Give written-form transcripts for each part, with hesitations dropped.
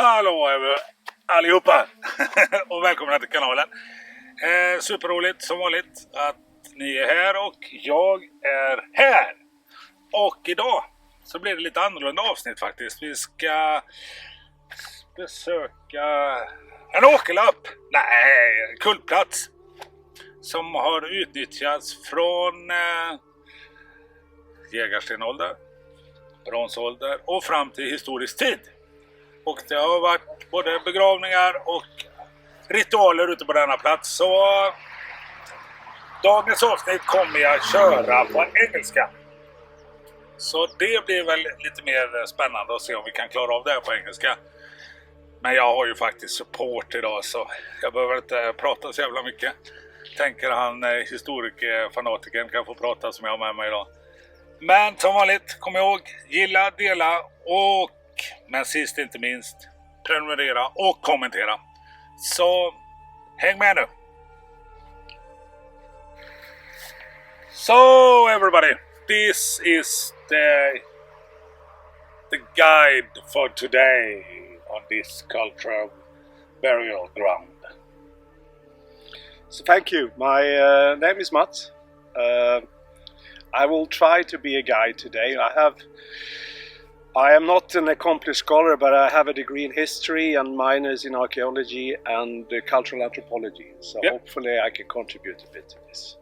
Hallå allihopa och välkomna till kanalen. Superroligt som vanligt att ni är här och jag är här. Och idag så blir det lite annorlunda avsnitt faktiskt. Vi ska besöka en åkerlapp, kultplats som har utnyttjats från jägarstenålder, bronsålder och fram till historisk tid. Och det har varit både begravningar och ritualer ute på denna plats. Så dagens avsnitt kommer jag köra på engelska. Så det blir väl lite mer spännande att se om vi kan klara av det här på engelska. Men jag har ju faktiskt support idag så jag behöver inte prata så jävla mycket. Tänker han historiker-fanatiken kan få prata som jag har med mig idag. Men som vanligt, kom ihåg, gilla, dela och, men sist inte minst, prenumerera och kommentera. Så häng med nu! So everybody, this is the guide for today on this cultural burial ground. So thank you. My name is Mats. I will try to be a guide today. I am not an accomplished scholar, but I have a degree in history and minors in archaeology and cultural anthropology. So hopefully I can contribute a bit to this.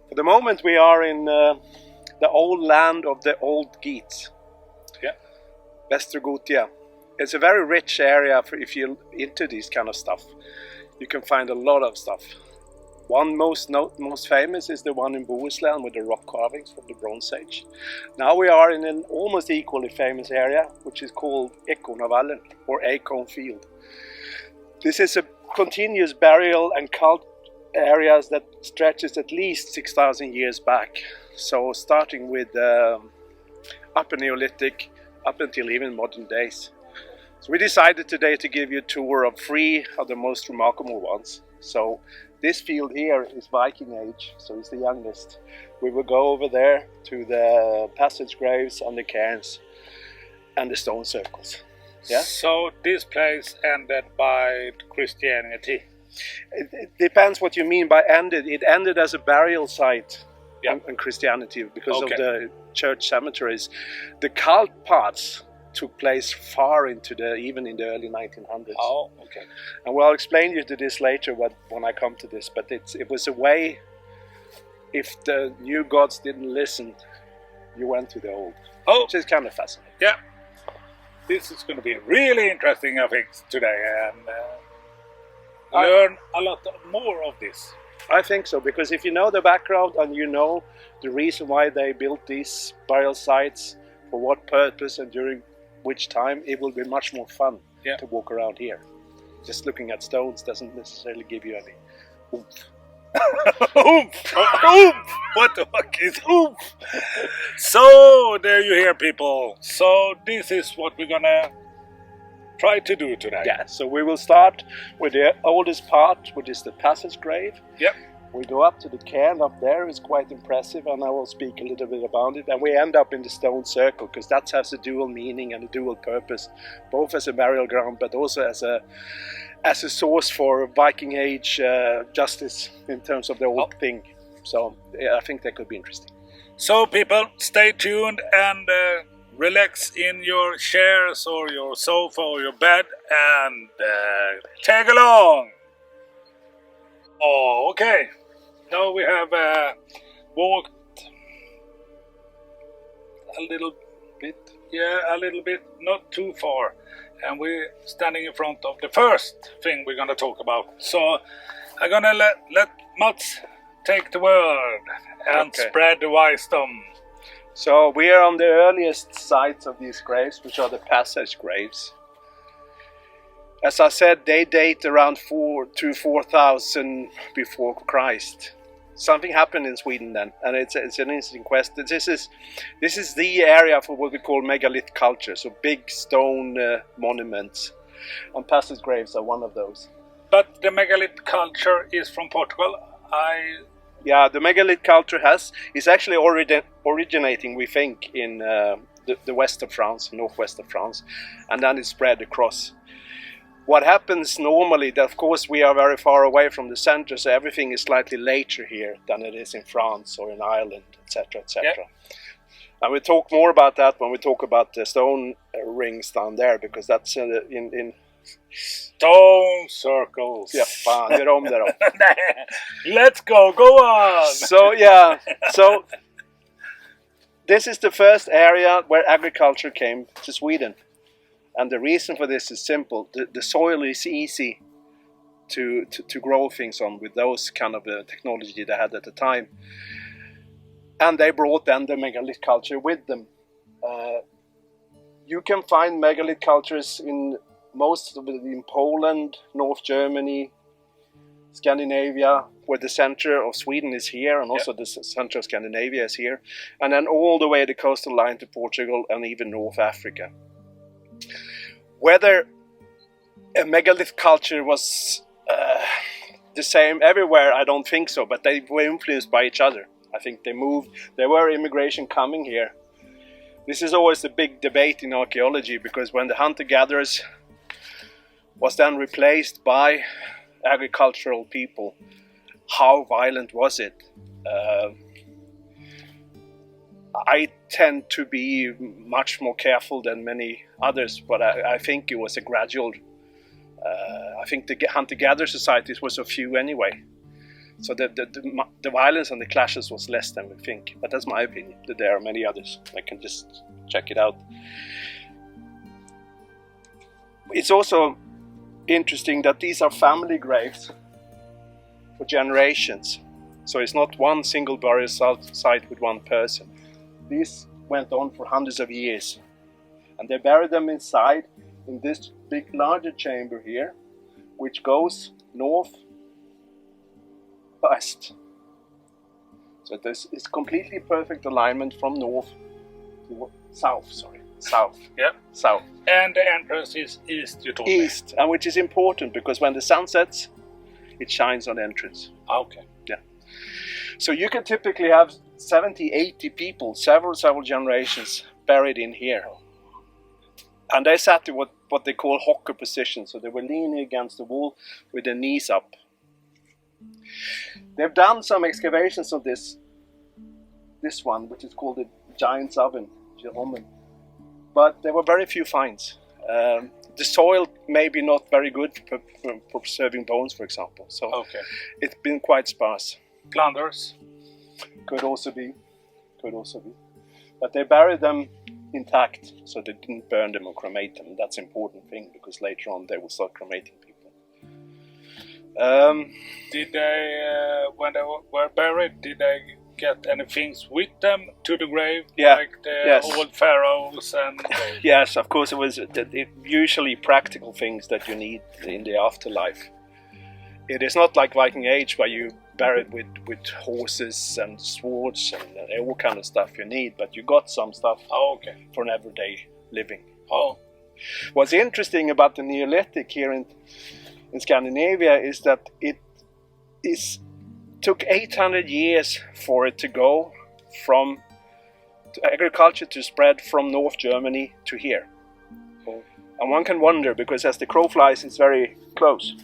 For the moment we are in the old land of the old Geats. Yeah. Västergotia. It's a very rich area for if you're into this kind of stuff. You can find a lot of stuff. One most famous is the one in Bohuslän with the rock carvings from the Bronze Age. Now we are in an almost equally famous area, which is called Ekornavallen or Acorn Field. This is a continuous burial and cult areas that stretches at least 6,000 years back. So starting with Upper Neolithic up until even modern days. So we decided today to give you a tour of 3 of the most remarkable ones. So this field here is Viking Age, so it's the youngest. We will go over there to the passage graves and the cairns and the stone circles. Yeah. So this place ended by Christianity. It depends what you mean by ended. It ended as a burial site in Christianity because of the church cemeteries. The cult parts took place far into even in the early 1900s. Oh, okay. And well, I'll explain you to this later when I come to this. But it was a way, if the new gods didn't listen, you went to the old. Oh, which is kind of fascinating. Yeah, this is going to be really interesting, I think, today, and learn a lot more of this. I think so, because if you know the background and you know the reason why they built these burial sites, for what purpose and during which time, it will be much more fun to walk around here. Just looking at stones doesn't necessarily give you any oomph. Oomph! Oomph! What the fuck is oomph? So, there you hear, people. So, this is what we're gonna try to do today. Yeah, so we will start with the oldest part, which is the passage grave. Yep. We go up to the cairn up there, it's quite impressive, and I will speak a little bit about it. And we end up in the stone circle, because that has a dual meaning and a dual purpose, both as a burial ground, but also as a source for Viking Age justice in terms of the old thing. So I think that could be interesting. So people, stay tuned and relax in your chairs or your sofa or your bed and tag along. Oh, okay. Now we have walked a little bit, not too far, and we're standing in front of the first thing we're gonna talk about. So I'm gonna let Mats take the word and spread the wisdom. So we are on the earliest sites of these graves, which are the passage graves. As I said, they date around 4,000 to 4,000 before Christ. Something happened in Sweden then, and it's an interesting question. This is the area for what we call megalith culture, so big stone monuments, and passage graves are one of those. But the megalith culture is from Portugal. Yeah, the megalith culture is actually originating, we think, in the west of France, northwest of France, and then it spread across. What happens normally, that of course we are very far away from the center, so everything is slightly later here than it is in France or in Ireland, etc., etc. Yeah. And we'll talk more about that when we talk about the stone rings down there, because that's in Stone circles. Ja, fan, gör om det då. Let's go on! So this is the first area where agriculture came to Sweden. And the reason for this is simple. The soil is easy to grow things on with those kind of technology they had at the time. And they brought then the megalith culture with them. You can find megalith cultures in most of it in Poland, North Germany, Scandinavia, where the center of Sweden is here, and also the center of Scandinavia is here, and then all the way the coastal line to Portugal and even North Africa. Whether a megalith culture was the same everywhere, I don't think so, but they were influenced by each other. I think they moved, there were immigration coming here. This is always a big debate in archaeology, because when the hunter-gatherers was then replaced by agricultural people, how violent was it? I tend to be much more careful than many others, but I think it was a gradual. I think the hunter-gatherer societies were so few anyway, so the violence and the clashes was less than we think. But that's my opinion. There are many others. I can just check it out. It's also interesting that these are family graves for generations. So it's not one single burial site with one person. These went on for hundreds of years. And they buried them inside in this big larger chamber here, which goes north west. So this is completely perfect alignment from north to south, south. Yeah. South. And the entrance is east, you told me. East, and which is important because when the sun sets, it shines on the entrance. Okay. Yeah. So you can typically have 70, 80 people, several generations buried in here. And they sat in what they call hawker position. So they were leaning against the wall with their knees up. They've done some excavations of this one, which is called the Giant's Oven, Jeromen. But there were very few finds. The soil may be not very good for preserving bones, for example. So okay. It's been quite sparse. Plunders? Could also be. But they buried them intact, so they didn't burn them or cremate them. That's an important thing, because later on they will start cremating people. Did they, when they were buried, did they get any things with them to the grave? Yeah. Like the old pharaohs and... Yes, of course, it was usually practical things that you need in the afterlife. It is not like Viking Age where you buried with horses and swords and all kind of stuff you need, but you got some stuff for an everyday living. Oh. What's interesting about the Neolithic here in Scandinavia is that it took 800 years for it to go from agriculture to spread from North Germany to here. Oh. And one can wonder, because as the crow flies, it's very close.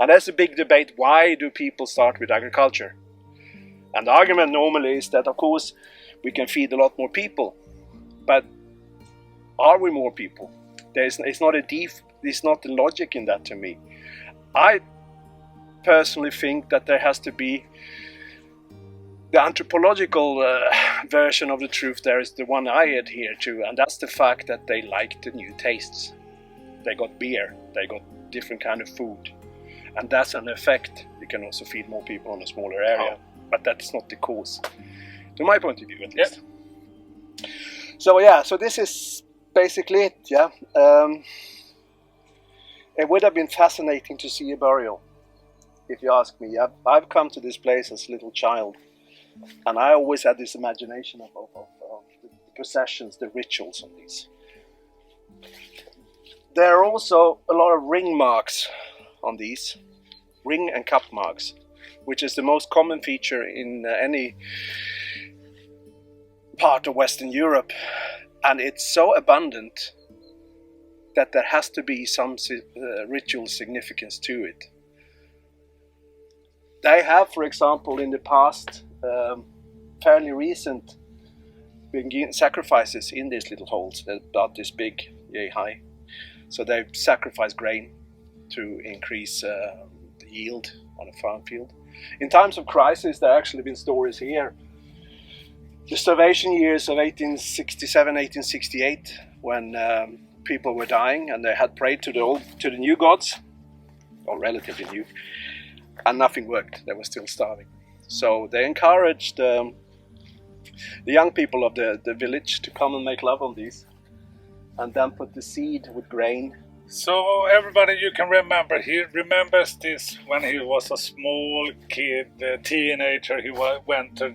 And there's a big debate, why do people start with agriculture? And the argument normally is that, of course, we can feed a lot more people. But are we more people? It's not the logic in that to me. I personally think that there has to be the anthropological version of the truth. There is the one I adhere to, and that's the fact that they liked the new tastes. They got beer, they got different kind of food. And that's an effect. You can also feed more people in a smaller area. But that's not the cause. To my point of view, at least. Yeah. So this is basically it, yeah. It would have been fascinating to see a burial, if you ask me. I've come to this place as a little child. And I always had this imagination of the processions, the rituals on these. There are also a lot of ring marks on these, ring and cup marks, which is the most common feature in any part of Western Europe. And it's so abundant that there has to be some ritual significance to it. They have, for example, in the past, fairly recent, been sacrifices in these little holes. They're about this big, yay high. So they sacrifice grain to increase the yield on a farm field. In times of crisis, there have actually been stories here. The starvation years of 1867, 1868, when people were dying and they had prayed to the new gods, or relatively new, and nothing worked. They were still starving. So they encouraged the young people of the village to come and make love on these, and then put the seed with grain. So everybody, you can remember, he remembers this when he was a small kid, teenager, he went to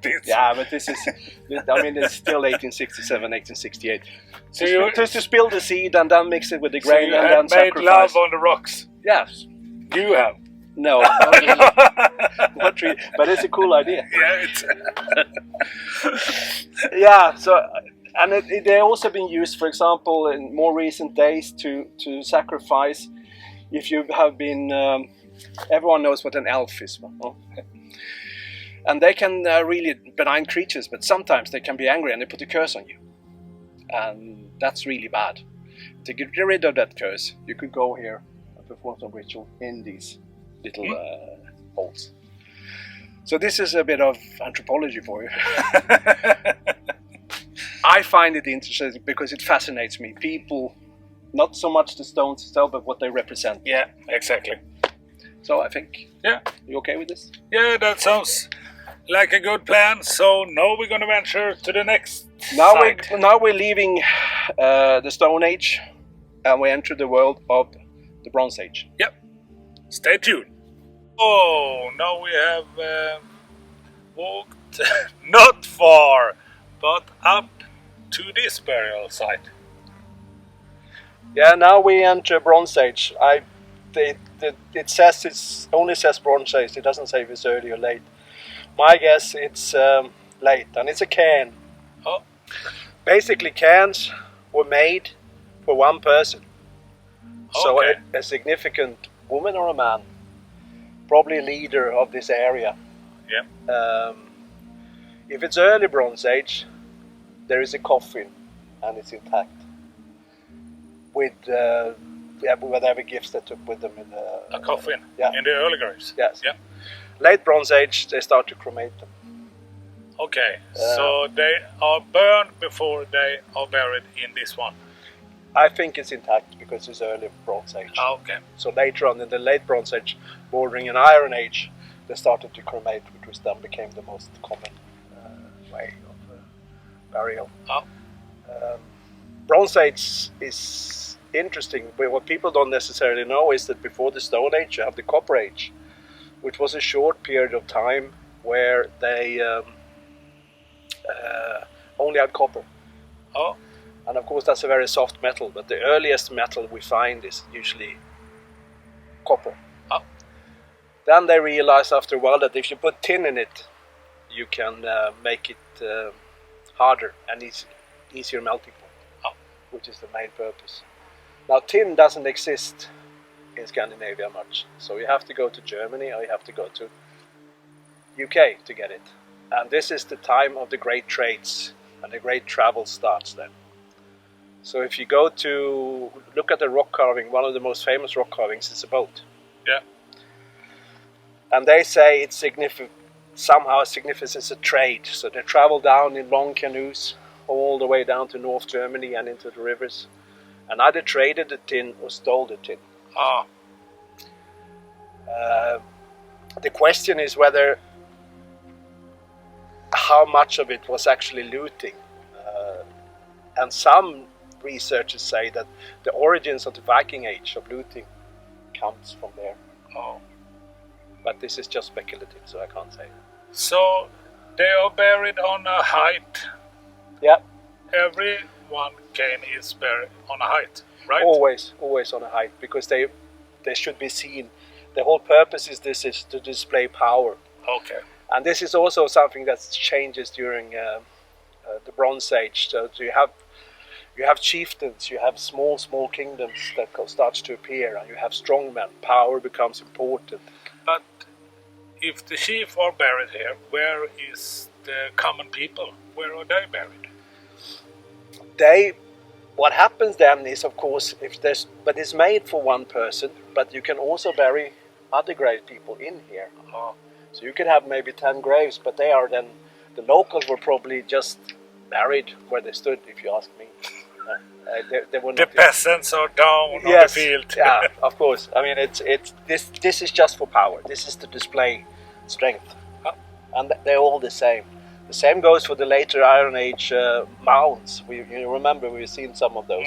this. Yeah, but this is, I mean, it's still 1867, 1868. So just to spill the seed and then mix it with the grain so and then made sacrifice. love on the rocks? Yes. You have? No, not really. Not really. But it's a cool idea. Yeah, it's... Yeah, so... And they've also been used, for example, in more recent days to sacrifice. If you have been, everyone knows what an elf is, no? And they can really benign creatures, but sometimes they can be angry and they put a curse on you, and that's really bad. To get rid of that curse, you could go here and perform some ritual in these little holes. So this is a bit of anthropology for you. I find it interesting because it fascinates me. People, not so much the stones itself, but what they represent. Yeah, exactly. So I think, yeah. You okay with this? Yeah, that sounds like a good plan. So now we're going to venture to the next side. Now we're leaving the Stone Age and we enter the world of the Bronze Age. Yep. Stay tuned. Oh, now we have walked not far, but up to this burial site. Yeah, now we enter Bronze Age. It says only says Bronze Age. It doesn't say if it's early or late. My guess it's late, and it's a cairn. Oh. Basically, cairns were made for one person. Okay. So a significant woman or a man, probably a leader of this area. Yeah. If it's early Bronze Age, there is a coffin and it's intact with whatever gifts they took with them in the... A coffin? Yeah. In the early graves? Yes. Yeah. Late Bronze Age, they start to cremate them. Okay, so they are burned before they are buried in this one? I think it's intact because it's early Bronze Age. Oh, okay. So later on in the late Bronze Age, bordering an Iron Age, they started to cremate, which then became the most common way of burial. Oh. Bronze Age is interesting, but what people don't necessarily know is that before the Stone Age you have the Copper Age, which was a short period of time where they only had copper. Oh. And of course that's a very soft metal, but the earliest metal we find is usually copper. Oh. Then they realized after a while that if you put tin in it, you can make it harder and easier melting point, which is the main purpose. Now tin doesn't exist in Scandinavia much, so you have to go to Germany or you have to go to UK to get it. And this is the time of the great trades and the great travel starts then. So if you go to look at the rock carving, one of the most famous rock carvings is a boat. Yeah. And they say it's somehow significant as a trade. So they travel down in long canoes all the way down to North Germany and into the rivers, and either traded the tin or stole the tin. Ah. The question is whether how much of it was actually looting, and some researchers say that the origins of the Viking Age of looting comes from there. Oh. But this is just speculative, so I can't say. So they are buried on a height. Yeah. Everyone is buried on a height, right? Always on a height, because they should be seen. The whole purpose is to display power. Okay. And this is also something that changes during the Bronze Age. So you have chieftains, you have small kingdoms that starts to appear, and you have strongmen. Power becomes important. But if the chief are buried here, where is the common people? Where are they buried? What happens then is, of course, but it's made for one person, but you can also bury other grave people in here. So you could have maybe 10 graves, but they are then, the locals were probably just buried where they stood, if you ask me. They were The peasants are down on the field. Yeah, of course. I mean, this is just for power. This is to display strength, and they're all the same. The same goes for the later Iron Age mounds. You remember we've seen some of those.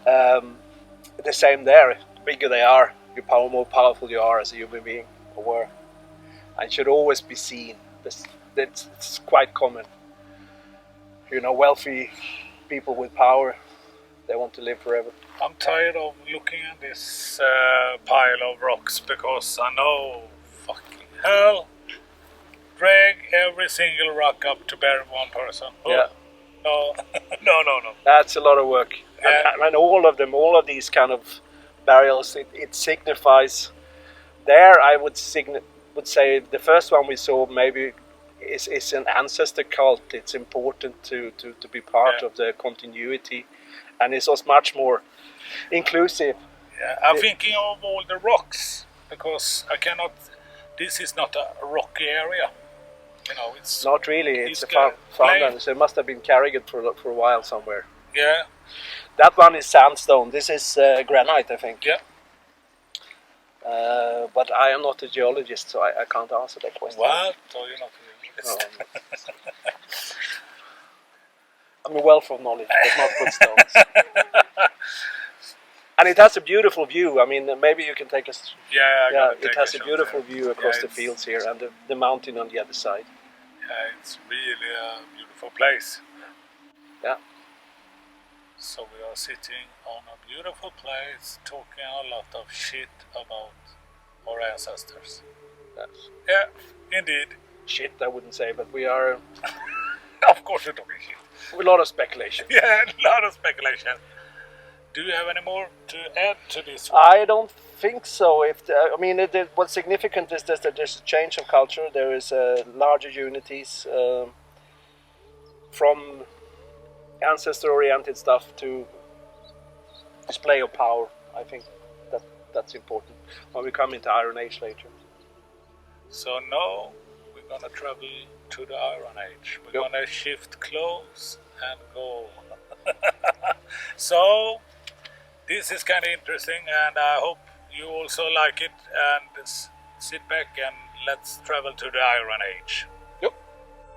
The same there. The bigger they are, the more powerful you are as a human being, or were. And should always be seen. It's quite common. Wealthy people with power, they want to live forever. I'm tired of looking at this pile of rocks because I know, fucking hell, drag every single rock up to bury one person. Yeah. No. No. That's a lot of work. Yeah. And all of these kind of burials, it signifies. There, I would say the first one we saw maybe is an ancestor cult. It's important to be part of the continuity, and it's also much more inclusive. Yeah, I'm thinking of all the rocks because this is not a rocky area. It's not really. It's a farmland, so it must have been carried for a while somewhere. Yeah. That one is sandstone. This is granite, I think. Yeah. But I am not a geologist, so I can't answer that question. What? Oh, you're not a geologist? No. I'm a wealth of knowledge, but not good stones. And it has a beautiful view. I mean, maybe you can take us. Yeah, it has a beautiful view across the fields here, and the mountain on the other side. Yeah, it's really a beautiful place. Yeah. So we are sitting on a beautiful place, talking a lot of shit about our ancestors. Yes. Yeah, indeed. Shit, I wouldn't say, but we are. Of course, you're talking shit. A lot of speculation. Yeah, a lot of speculation. Do you have any more to add to this one? I don't think so. What's significant is that there's a change of culture. There is larger unities from ancestor-oriented stuff to display of power. I think that's important when we come into Iron Age later. So now we're gonna travel to the Iron Age. We're gonna shift clothes and go. So this is kind of interesting, and I hope you also like it. And sit back and let's travel to the Iron Age. Yep.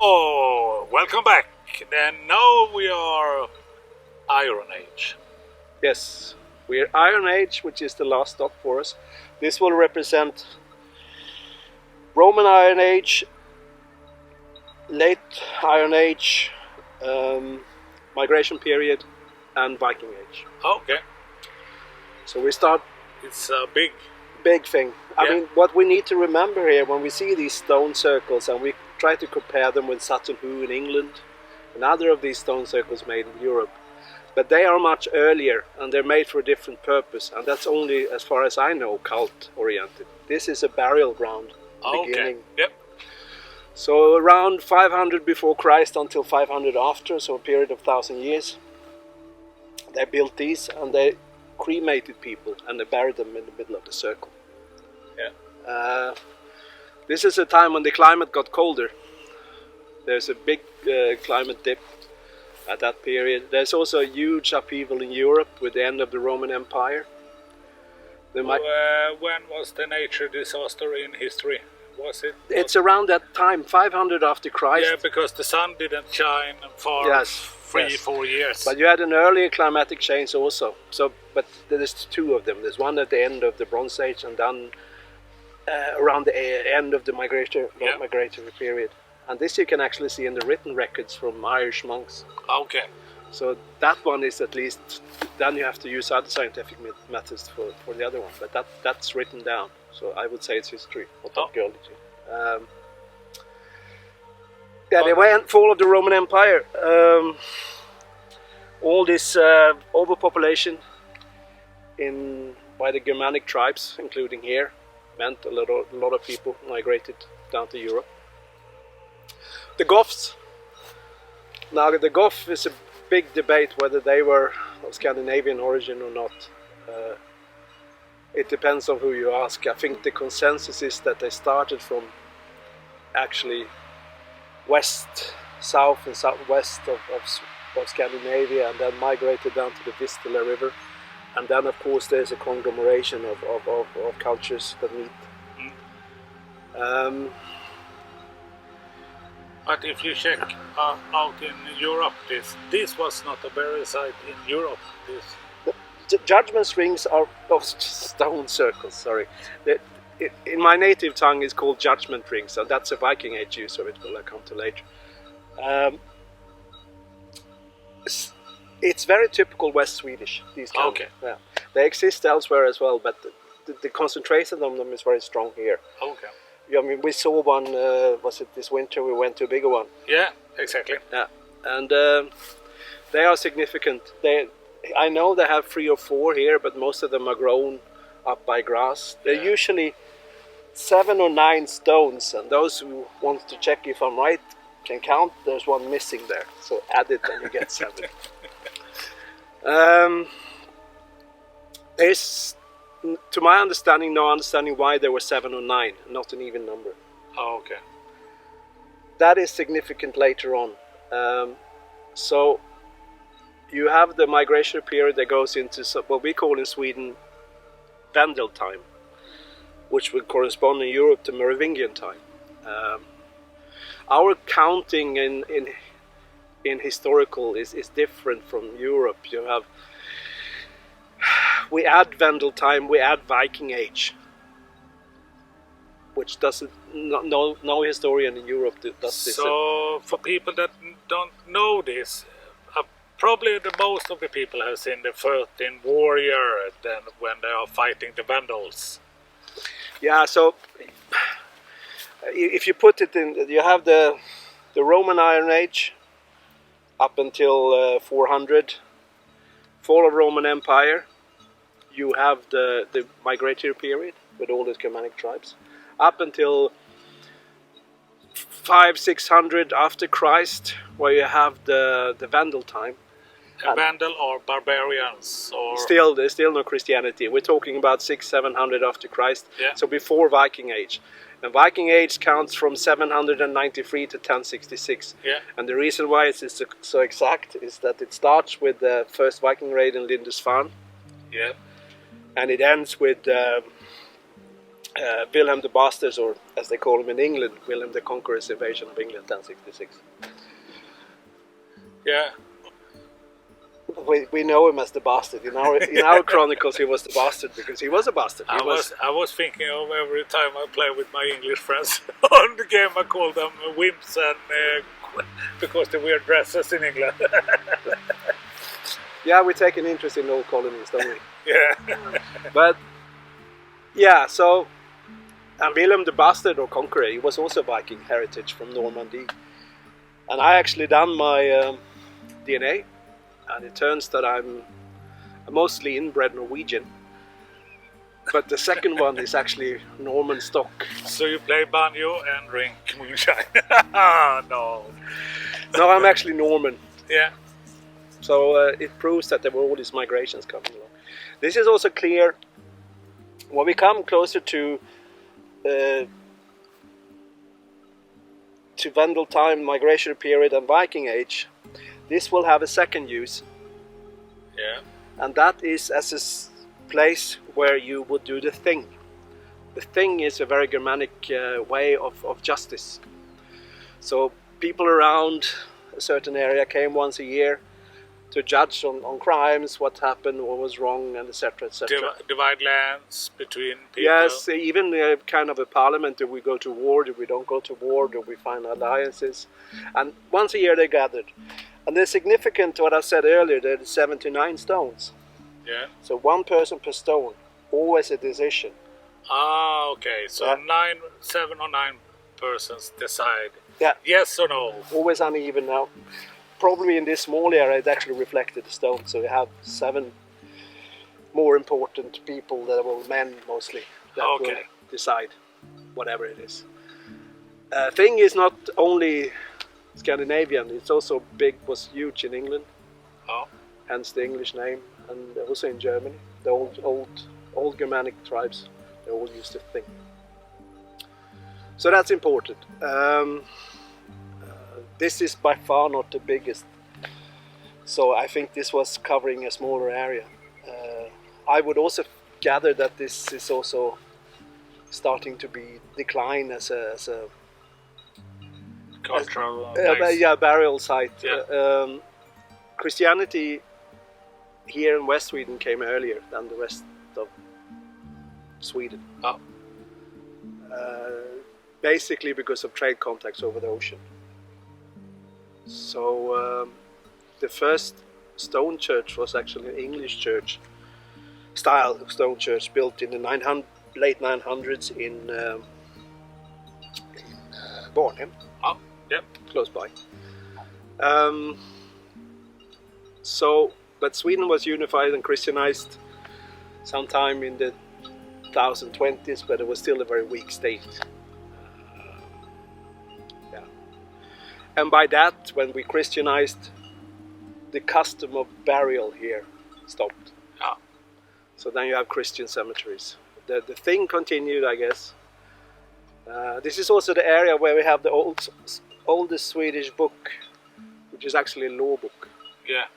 Oh, welcome back. Then now we are Iron Age. Yes, we're Iron Age, which is the last stop for us. This will represent Roman Iron Age, late Iron Age, migration period, and Viking Age. Okay. So we start. It's a big thing. I mean, what we need to remember here when we see these stone circles, and we try to compare them with Sutton Hoo in England, another of these stone circles made in Europe, but they are much earlier and they're made for a different purpose, and that's only, as far as I know, cult oriented. This is a burial ground beginning. Yep. So around 500 before Christ until 500 after, so a period of 1,000 years, they built these and they cremated people and they buried them in the middle of the circle. Yeah. This is a time when the climate got colder. There's a big climate dip at that period. There's also a huge upheaval in Europe with the end of the Roman Empire. When was the nature disaster in history? Was it? It's around that time, 500 after Christ. Yeah, because the sun didn't shine for 3-4 years. But you had an earlier climatic change also. But there's two of them. There's one at the end of the Bronze Age, and then around the end of the migratory period. And this you can actually see in the written records from Irish monks. Okay. So that one is at least, then you have to use other scientific methods for the other one, but that's written down. So I would say it's history, not archaeology. Yeah, the way and fall of the Roman Empire. All this overpopulation by the Germanic tribes, including here, meant a lot of people migrated down to Europe. The Goths. Now the Goths is a big debate whether they were of Scandinavian origin or not. It depends on who you ask. I think the consensus is that they started from actually west, south and southwest of Scandinavia, and then migrated down to the Vistula River. And then of course there's a conglomeration of cultures that meet. But if you check out in Europe, this was not a burial site in Europe. The judgment rings are stone circles. Sorry, in my native tongue is called judgment rings, so that's a Viking Age use of it. Will I come to later? It's very typical West Swedish. These kind Okay. Yeah, they exist elsewhere as well, but the concentration of them is very strong here. Okay. I mean, we saw one. Was it this winter? We went to a bigger one. Yeah, exactly. Yeah, and they are significant. I know they have 3 or 4 here, but most of them are grown up by grass. They're usually 7 or 9 stones, and those who want to check if I'm right can count. There's one missing there, so add it and you get 7. There's, to my understanding, no understanding why there were 7 or 9, not an even number. Oh, okay. That is significant later on. So you have the migration period that goes into what we call in Sweden Vendel time, which would correspond in Europe to Merovingian time. Our counting in historical is different from Europe. We add Vendel time, we add Viking Age, which doesn't. No historian in Europe does this. So for people that don't know this, probably the most of the people have seen the 13 warrior then when they are fighting the Vandals. Yeah, so if you put it in, you have the Roman Iron Age up until 400, fall of Roman Empire. You have the migratory period with all the Germanic tribes up until 500-600 after Christ, where you have the Vandal time. Vandal or barbarians, or there's still no Christianity. We're talking about 600-700 after Christ, yeah. So before Viking Age. And Viking Age counts from 793 to 1066. Yeah. And the reason why it's so exact is that it starts with the first Viking raid in Lindisfarne. Yeah. And it ends with Wilhelm the Bastard, or as they call him in England, Wilhelm the Conqueror's invasion of England, 1066. Yeah. We know him as the bastard. In our chronicles, he was the bastard because he was a bastard. I was thinking of every time I play with my English friends on the game, I call them wimps and because they wear dresses in England. Yeah, we take an interest in old colonies, don't we? Yeah. But yeah, so and Wilhelm the Bastard or Conqueror, he was also Viking heritage from Normandy, and I actually done my DNA. And it turns that I'm mostly inbred Norwegian. But the second one is actually Norman stock. So you play banjo and drink moonshine? No. No, I'm actually Norman. Yeah. So it proves that there were all these migrations coming along. This is also clear when we come closer to Vendel time, migration period, and Viking Age. This will have a second use. Yeah. And that is as a place where you would do the thing. The thing is a very Germanic way of justice. So people around a certain area came once a year to judge on crimes, what happened, what was wrong, and etc. etc. Divide lands between people. Yes, even kind of a parliament. Do we go to war? Do we don't go to war? Do we find alliances? And once a year they gathered. And they're significant, what I said earlier, they're the 79 stones. Yeah. So 1 person per stone, always a decision. Ah, okay. So 7 or 9 persons decide Yeah. Yes or no? Always uneven now. Probably in this small area it actually reflected the stone, so you have 7 more important people that were men mostly that will decide whatever it is. Thing is not only Scandinavian, it's also was huge in England, hence the English name, and also in Germany. The old Germanic tribes, they all used the thing. So that's important. This is by far not the biggest, so I think this was covering a smaller area. I would also gather that this is also starting to be decline as a cultural burial site. Yeah. Christianity here in West Sweden came earlier than the rest of Sweden. Basically because of trade contacts over the ocean. So the first stone church was actually an English church style stone church built in the late 900s in Bornholm. Close by. But Sweden was unified and Christianized sometime in the 1020s, but it was still a very weak state. And by that, when we Christianized, the custom of burial here stopped. So then you have Christian cemeteries. The thing continued, I guess. This is also the area where we have the oldest Swedish book, which is actually a law book. Yeah.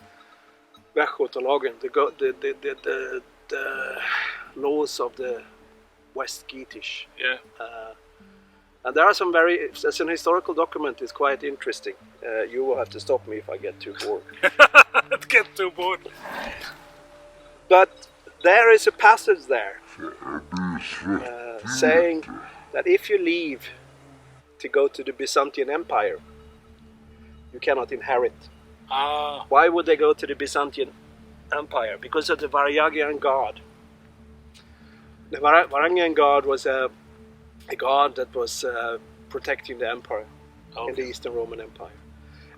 Västgötalagen, the laws of the West Geatish. Yeah. And there are some as an historical document, it's quite interesting. You will have to stop me if I get too bored. Get too bored. But there is a passage there saying that if you leave to go to the Byzantine Empire, you cannot inherit. Why would they go to the Byzantine Empire? Because of the Varangian Guard. The Varangian Guard was a guard that was protecting the empire in the Eastern Roman Empire.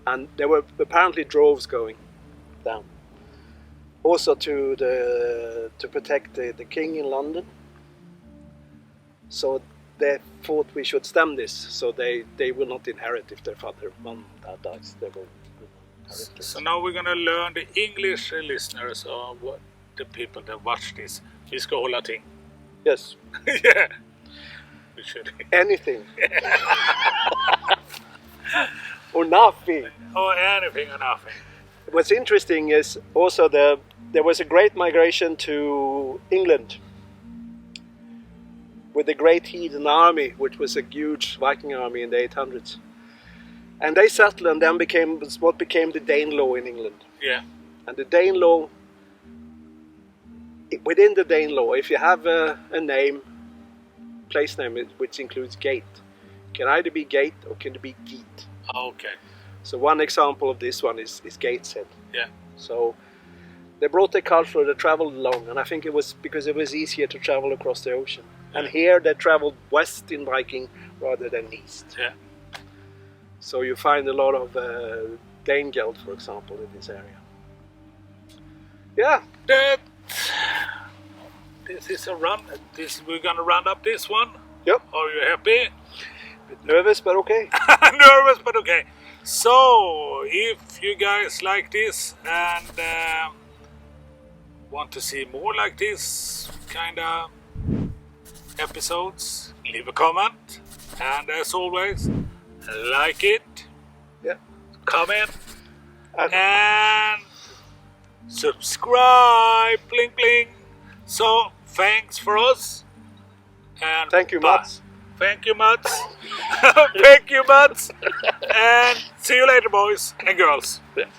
And there were apparently droves going down. Also to protect the king in London. So they thought we should stem this, so they will not inherit if their mom dies. They will inherit this. So now we're gonna learn the English listeners or what the people that watch this. Vi ska hålla ting. Yes. Yeah. We should. Anything. Or nothing. Or anything or nothing. What's interesting is also there was a great migration to England with the Great Heathen Army, which was a huge Viking army in the 800s. And they settled and then what became the Danelaw in England. Yeah. And the Danelaw, within the Danelaw, if you have a name, place name which includes gate, can either be gate or can it be geet. Okay. So one example of this one is Gateshead. Yeah. So they brought their culture, they traveled along, and I think it was because it was easier to travel across the ocean. And here they traveled west in Viking rather than east. Yeah. So you find a lot of Danegeld, for example, in this area. Yeah. This is a run. We're gonna round up this one. Yep. Are you happy? Bit nervous, but okay. Nervous, but okay. So, if you guys like this and want to see more like this kind of episodes, leave a comment. And as always, like it, Yeah. comment, and subscribe. Bling bling. So, thanks for us. And Thank you, bye. Mats. Thank you, Mats. Thank you, Mats. And see you later, boys and girls. Yeah.